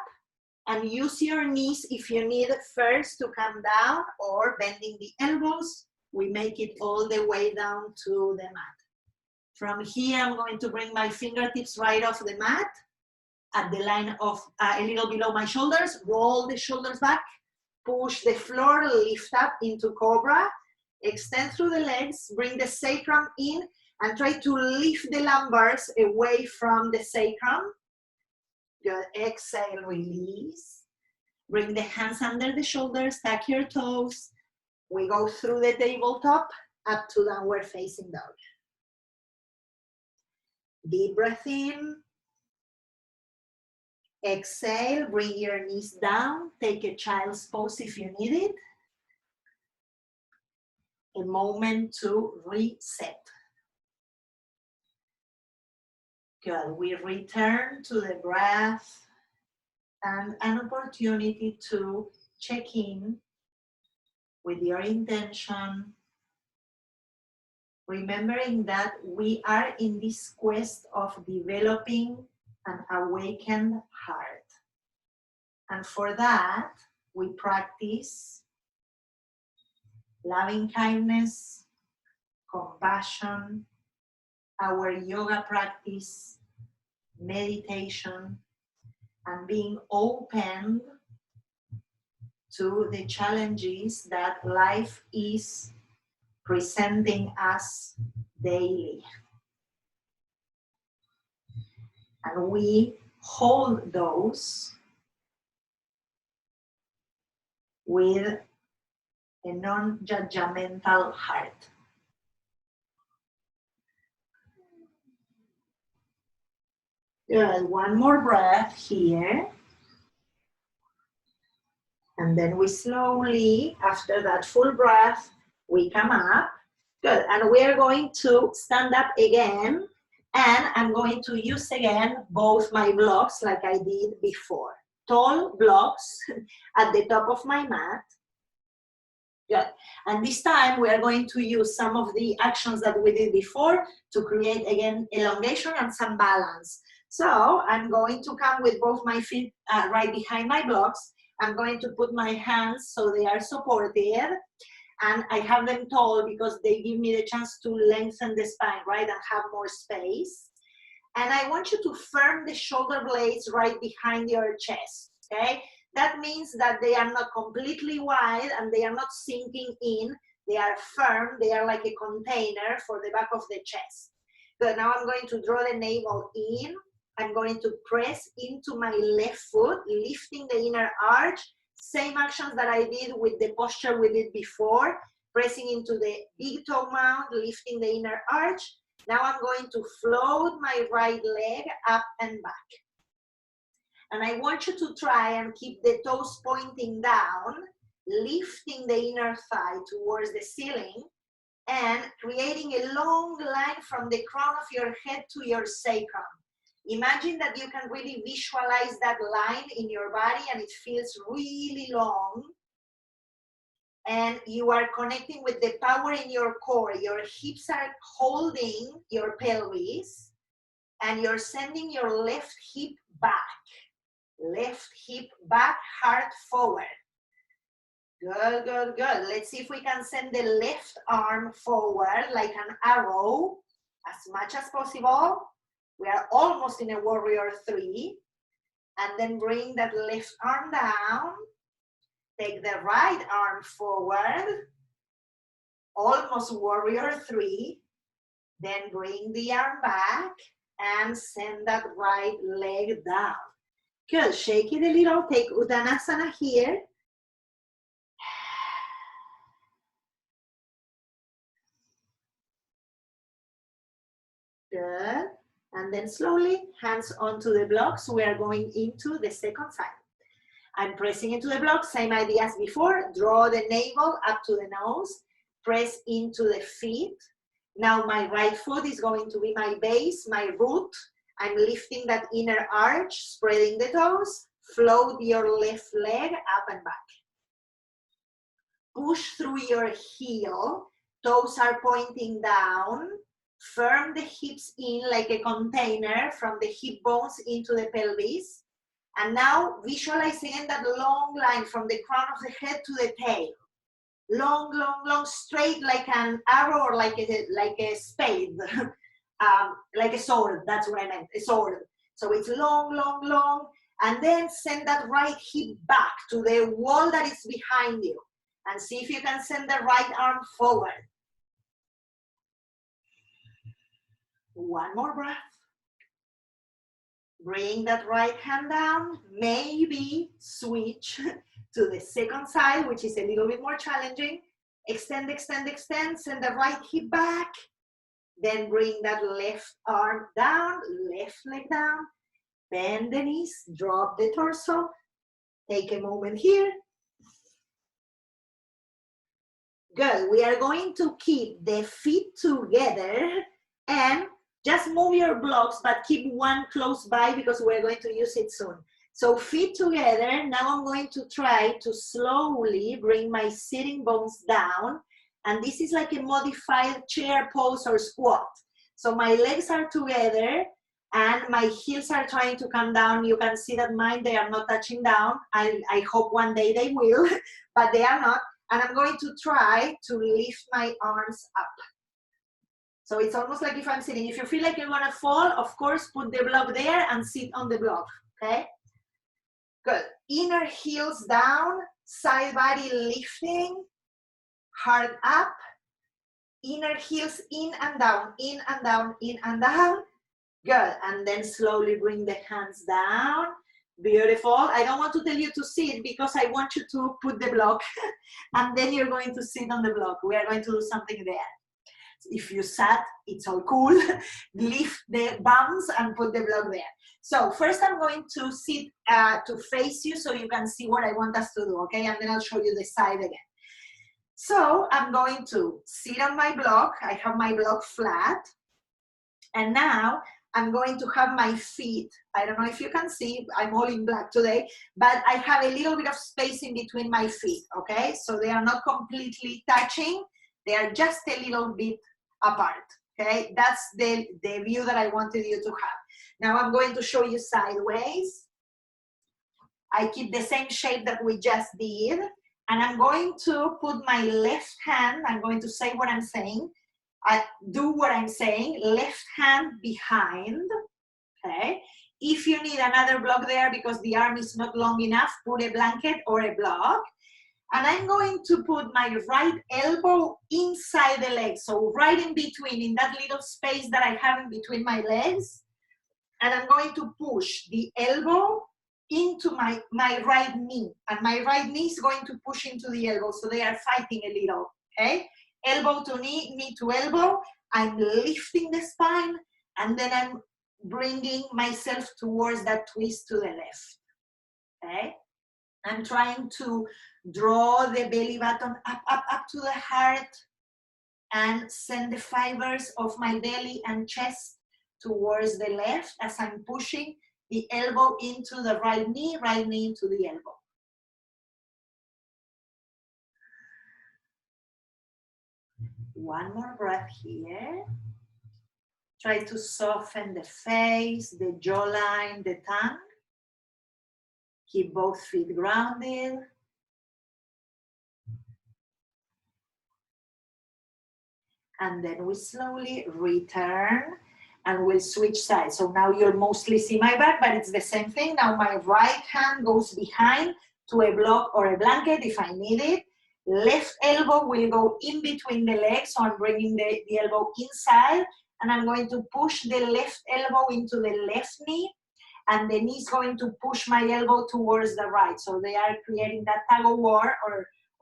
A: and use your knees if you need first to come down, or bending the elbows. We make it all the way down to the mat. From here, I'm going to bring my fingertips right off the mat at the line of a little below my shoulders. Roll the shoulders back, push the floor, lift up into cobra, extend through the legs, bring the sacrum in, and try to lift the lumbars away from the sacrum. Good. Exhale, release. Bring the hands under the shoulders, tuck your toes. We go through the tabletop up to downward facing dog. Deep breath in. Exhale, bring your knees down. Take a child's pose if you need it. A moment to reset. Good. We return to the breath and an opportunity to check in with your intention, remembering that we are in this quest of developing an awakened heart. And for that, we practice loving kindness, compassion, our yoga practice, meditation, and being open to the challenges that life is presenting us daily. And we hold those with a non-judgmental heart. Good. One more breath here. And then we slowly, after that full breath, we come up. Good. And we are going to stand up again. And I'm going to use again both my blocks like I did before. Tall blocks at the top of my mat. Good. And this time we are going to use some of the actions that we did before to create again elongation and some balance. So I'm going to come with both my feet right behind my blocks. I'm going to put my hands so they are supported, and I have them tall because they give me the chance to lengthen the spine, right, and have more space. And I want you to firm the shoulder blades right behind your chest, okay? That means that they are not completely wide and they are not sinking in. They are firm. They are like a container for the back of the chest. So now I'm going to draw the navel in. I'm going to press into my left foot, lifting the inner arch. Same actions that I did with the posture we did before. Pressing into the big toe mount, lifting the inner arch. Now I'm going to float my right leg up and back. And I want you to try and keep the toes pointing down, lifting the inner thigh towards the ceiling, and creating a long line from the crown of your head to your sacrum. Imagine that you can really visualize that line in your body and it feels really long. And you are connecting with the power in your core. Your hips are holding your pelvis and you're sending your left hip back. Left hip back, heart forward. Good, good, good. Let's see if we can send the left arm forward like an arrow as much as possible. We are almost in a warrior 3. And then bring that left arm down. Take the right arm forward. Almost warrior 3. Then bring the arm back and send that right leg down. Good. Shake it a little. Take Uttanasana here. Good. And then slowly, hands onto the blocks. We are going into the second side. I'm pressing into the block, same idea as before. Draw the navel up to the nose. Press into the feet. Now my right foot is going to be my base, my root. I'm lifting that inner arch, spreading the toes. Float your left leg up and back. Push through your heel. Toes are pointing down. Firm the hips in like a container from the hip bones into the pelvis. And now visualize again that long line from the crown of the head to the tail. Long, long, long, straight like an arrow or like a spade. Like a sword, that's what I meant, a sword. So it's long, long, long. And then send that right hip back to the wall that is behind you. And see if you can send the right arm forward. One more breath. Bring that right hand down. Maybe switch to the second side, which is a little bit more challenging. Extend, extend, extend. Send the right hip back. Then bring that left arm down, left leg down. Bend the knees, drop the torso. Take a moment here. Good. We are going to keep the feet together and just move your blocks, but keep one close by because we're going to use it soon. So feet together. Now I'm going to try to slowly bring my sitting bones down. And this is like a modified chair pose or squat. So my legs are together and my heels are trying to come down. You can see that mine, they are not touching down. I hope one day they will, but they are not. And I'm going to try to lift my arms up. So it's almost like if I'm sitting. If you feel like you're gonna fall, of course, put the block there and sit on the block, okay? Good. Inner heels down, side body lifting, heart up, inner heels in and down, in and down, in and down. Good. And then slowly bring the hands down. Beautiful. I don't want to tell you to sit because I want you to put the block and then you're going to sit on the block. We are going to do something there. If you sat, it's all cool. Lift the bums and put the block there. So first I'm going to sit to face you so you can see what I want us to do, okay? And then I'll show you the side again. So I'm going to sit on my block. I have my block flat. And now I'm going to have my feet. I don't know if you can see, I'm all in black today, but I have a little bit of space in between my feet, okay? So they are not completely touching. They are just a little bit apart, okay? That's the view that I wanted you to have. Now I'm going to show you sideways. I keep the same shape that we just did. And I'm going to put my left hand, I'm going to say what I'm saying. I do what I'm saying, left hand behind, okay? If you need another block there because the arm is not long enough, put a blanket or a block. And I'm going to put my right elbow inside the leg. So right in between, in that little space that I have in between my legs. And I'm going to push the elbow into my right knee. And my right knee is going to push into the elbow. So they are fighting a little, okay? Elbow to knee, knee to elbow. I'm lifting the spine. And then I'm bringing myself towards that twist to the left, okay? I'm trying to draw the belly button up to the heart and send the fibers of my belly and chest towards the left as I'm pushing the elbow into the right knee into the elbow. One more breath here. Try to soften the face, the jawline, the tongue. Keep both feet grounded. And then we slowly return and we'll switch sides. So now you'll mostly see my back, but it's the same thing. Now my right hand goes behind to a block or a blanket if I need it. Left elbow will go in between the legs, so I'm bringing the elbow inside, and I'm going to push the left elbow into the left knee, and the knee is going to push my elbow towards the right. So they are creating that tug of war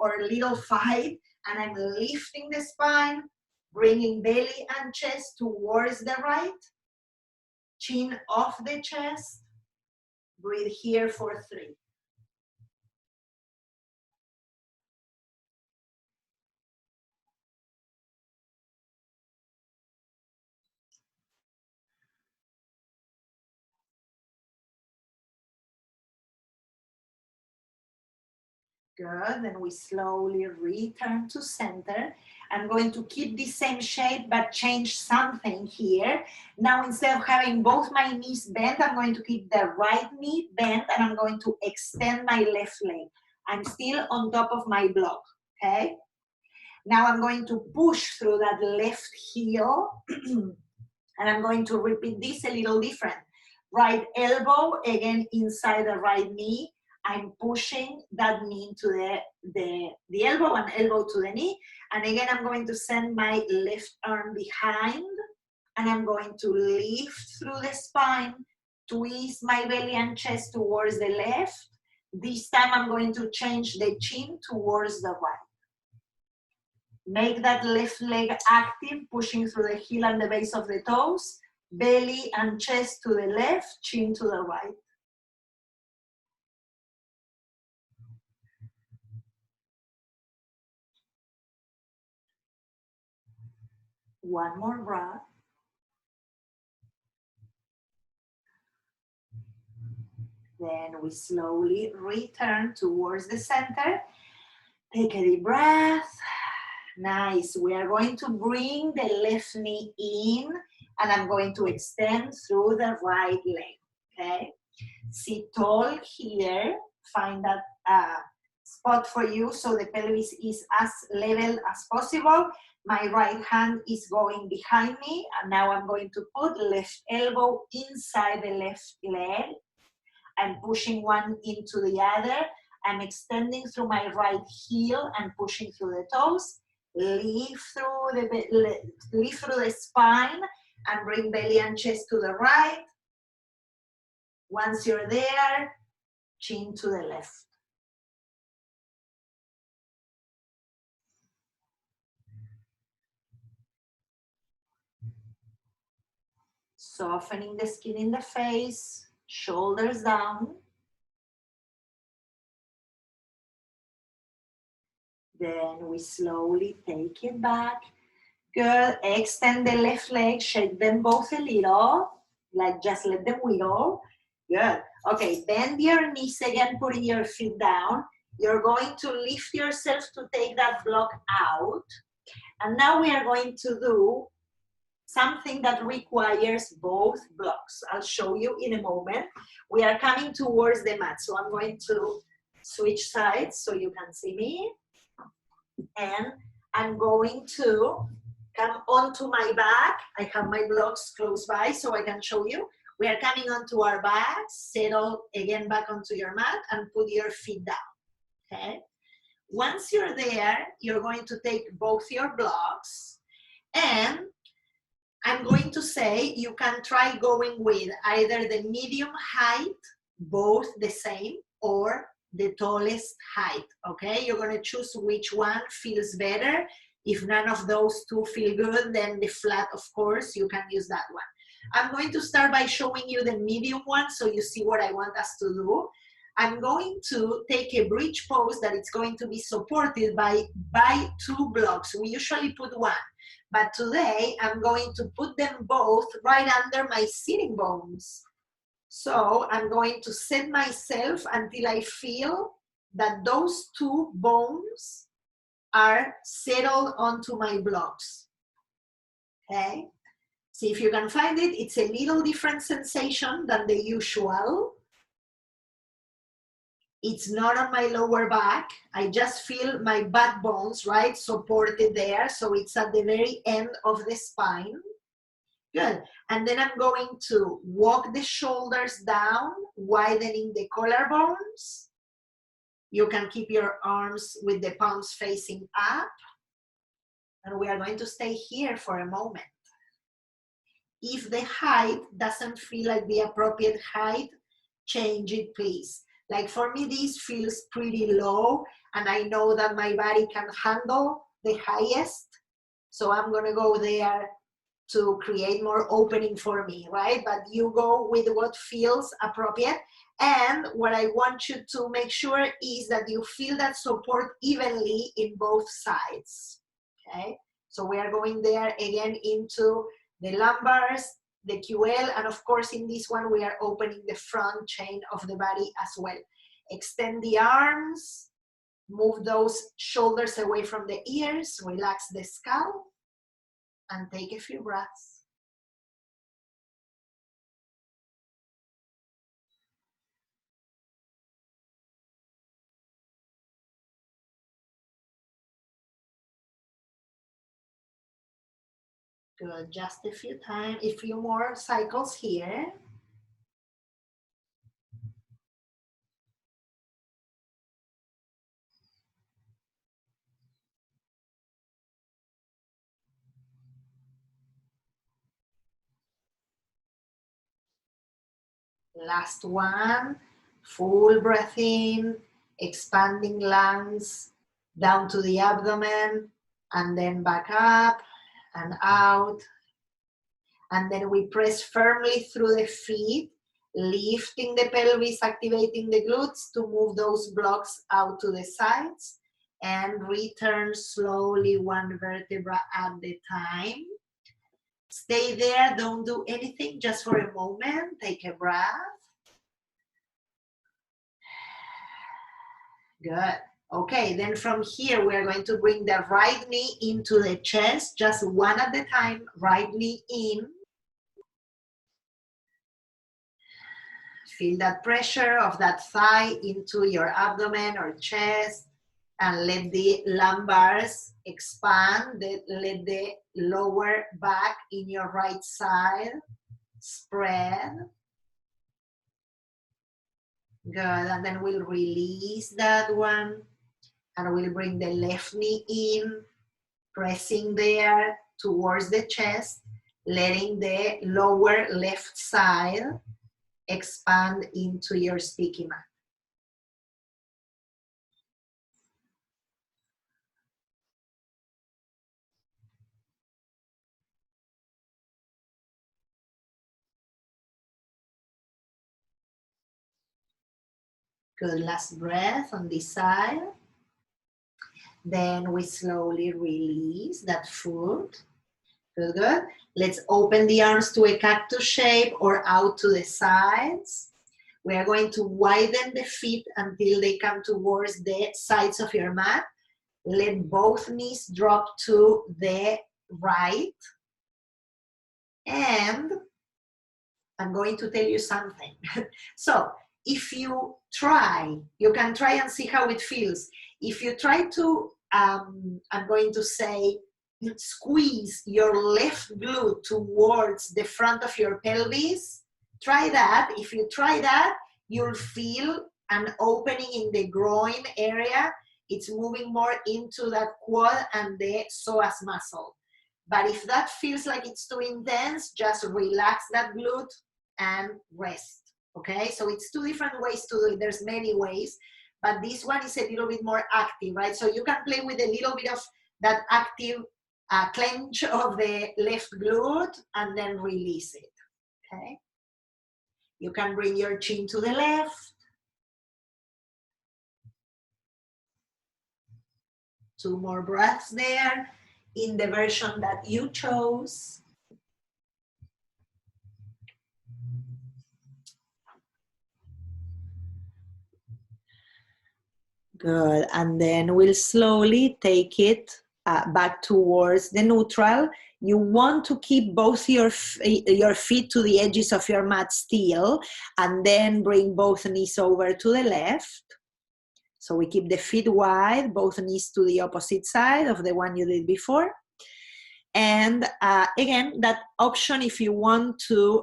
A: or a little fight, and I'm lifting the spine, bringing belly and chest towards the right, chin off the chest. Breathe here for 3. Good, then we slowly return to center. I'm going to keep the same shape, but change something here. Now, instead of having both my knees bent, I'm going to keep the right knee bent, and I'm going to extend my left leg. I'm still on top of my block, okay? Now I'm going to push through that left heel, and I'm going to repeat this a little different. Right elbow, again, inside the right knee. I'm pushing that knee into the elbow and elbow to the knee. And again, I'm going to send my left arm behind, and I'm going to lift through the spine, twist my belly and chest towards the left. This time I'm going to change the chin towards the right. Make that left leg active, pushing through the heel and the base of the toes, belly and chest to the left, chin to the right. One more breath. Then we slowly return towards the center. Take a deep breath. Nice. We are going to bring the left knee in, and I'm going to extend through the right leg, okay? Sit tall here. Find that spot for you so the pelvis is as level as possible. My right hand is going behind me, and now I'm going to put left elbow inside the left leg. I'm pushing one into the other. I'm extending through my right heel and pushing through the toes. Lift through the spine and bring belly and chest to the right. Once you're there, chin to the left. Softening the skin in the face, shoulders down. Then we slowly take it back. Good. Extend the left leg, shake them both a little, like just let them wiggle. Good. Okay, bend your knees again, putting your feet down. You're going to lift yourself to take that block out. And now we are going to do something that requires both blocks. I'll show you in a moment. We are coming towards the mat. So I'm going to switch sides so you can see me. And I'm going to come onto my back. I have my blocks close by so I can show you. We are coming onto our backs. Settle again back onto your mat and put your feet down, okay? Once you're there, you're going to take both your blocks, and I'm going to say you can try going with either the medium height, both the same, or the tallest height, okay? You're gonna choose which one feels better. If none of those two feel good, then the flat, of course, you can use that one. I'm going to start by showing you the medium one so you see what I want us to do. I'm going to take a bridge pose that it's going to be supported by 2 blocks. We usually put 1, but today I'm going to put them both right under my sitting bones. So I'm going to set myself until I feel that those 2 bones are settled onto my blocks, okay? See if you can find it. It's a little different sensation than the usual. It's not on my lower back. I just feel my butt bones, right, supported there. So it's at the very end of the spine. Good. And then I'm going to walk the shoulders down, widening the collarbones. You can keep your arms with the palms facing up. And we are going to stay here for a moment. If the height doesn't feel like the appropriate height, change it, please. Like for me, this feels pretty low, and I know that my body can handle the highest. So I'm gonna go there to create more opening for me, right? But you go with what feels appropriate. And what I want you to make sure is that you feel that support evenly in both sides, okay? So we are going there again into the lumbars, the QL, and of course in this one we are opening the front chain of the body as well. Extend the arms, move those shoulders away from the ears, relax the scalp, and take a few breaths. Good, just a few more cycles here. Last one, full breath in, expanding lungs down to the abdomen, and then back up and out. And then we press firmly through the feet, lifting the pelvis, activating the glutes to move those blocks out to the sides, and return slowly 1 vertebra at a time. Stay there, don't do anything, just for a moment, take a breath. Good. Okay, then from here, we're going to bring the right knee into the chest, just 1 at a time, right knee in. Feel that pressure of that thigh into your abdomen or chest, and let the lumbars expand, let the lower back in your right side spread. Good, and then we'll release that one, and we'll bring the left knee in, pressing there towards the chest, letting the lower left side expand into your sticky mat. Good, last breath on this side. Then we slowly release that foot. Good, good. Let's open the arms to a cactus shape or out to the sides. We are going to widen the feet until they come towards the sides of your mat. Let both knees drop to the right. And I'm going to tell you something. So if you try, you can try and see how it feels. If you try to, I'm going to say, squeeze your left glute towards the front of your pelvis, try that. If you try that, you'll feel an opening in the groin area. It's moving more into that quad and the psoas muscle. But if that feels like it's too intense, just relax that glute and rest, okay? So it's 2 different ways to do it. There's many ways, but this one is a little bit more active, right? So you can play with a little bit of that active clench of the left glute and then release it. Okay. You can bring your chin to the left. 2 more breaths there in the version that you chose. Good, and then we'll slowly take it back towards the neutral. You want to keep both your feet to the edges of your mat still, and then bring both knees over to the left. So we keep the feet wide, both knees to the opposite side of the one you did before. And again, that option, if you want to,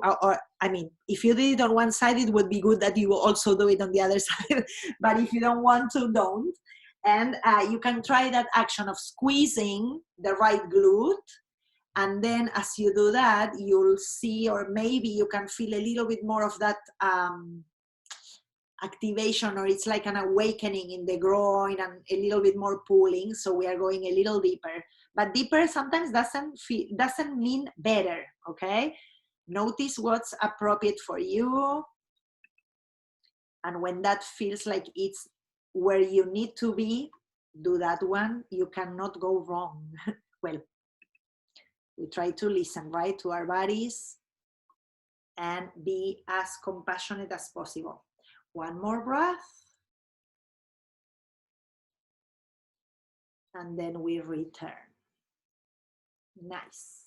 A: I mean, if you did it on one side, it would be good that you also do it on the other side. But if you don't want to, don't. And you can try that action of squeezing the right glute. And then as you do that, you'll see, or maybe you can feel a little bit more of that activation, or it's like an awakening in the groin and a little bit more pulling. So we are going a little deeper, but deeper sometimes doesn't mean better. Okay, notice what's appropriate for you, and when that feels like it's where you need to be, do that one. You cannot go wrong. Well, we try to listen, right, to our bodies and be as compassionate as possible. One more breath. And then we return. Nice.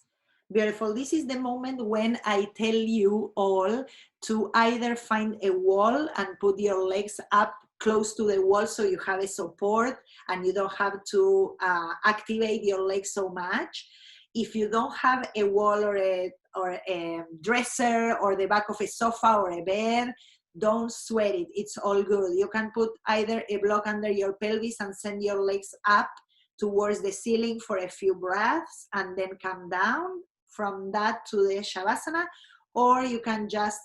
A: Beautiful. This is the moment when I tell you all to either find a wall and put your legs up close to the wall so you have a support and you don't have to activate your legs so much. If you don't have a wall or a dresser or the back of a sofa or a bed, don't sweat it. It's all good. You can put either a block under your pelvis and send your legs up towards the ceiling for a few breaths and then come down from that to the Shavasana, or you can just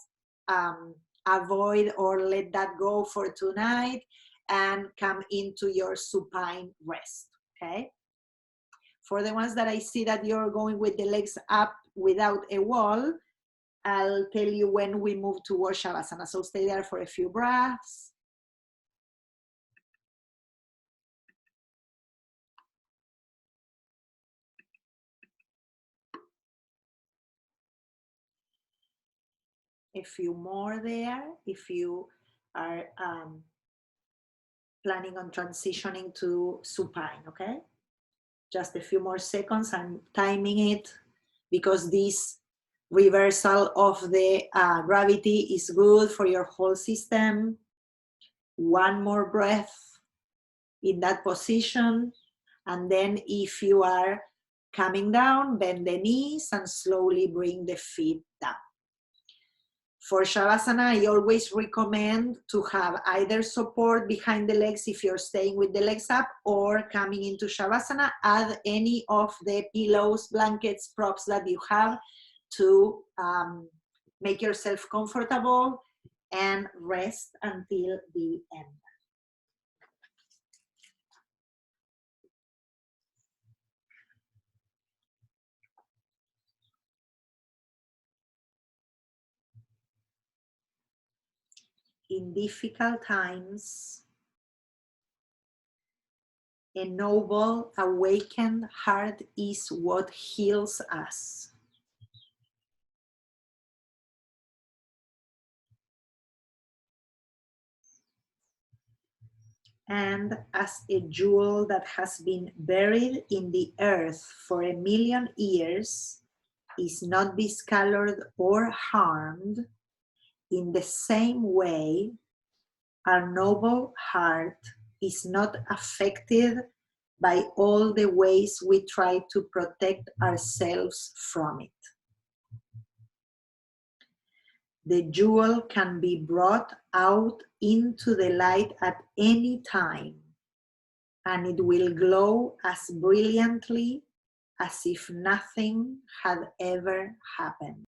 A: avoid or let that go for tonight and come into your supine rest, okay? For the ones that I see that you're going with the legs up without a wall, I'll tell you when we move towards Shavasana. So stay there for a few breaths. A few more there if you are planning on transitioning to supine, okay? Just a few more seconds. I'm timing it because this reversal of the gravity is good for your whole system. One more breath in that position. And then if you are coming down, bend the knees and slowly bring the feet down. For Shavasana, I always recommend to have either support behind the legs if you're staying with the legs up, or coming into Shavasana, add any of the pillows, blankets, props that you have to make yourself comfortable and rest until the end. In difficult times, a noble, awakened heart is what heals us. And as a jewel that has been buried in the earth for 1,000,000 years is not discolored or harmed, in the same way, our noble heart is not affected by all the ways we try to protect ourselves from it. The jewel can be brought out into the light at any time, and it will glow as brilliantly as if nothing had ever happened.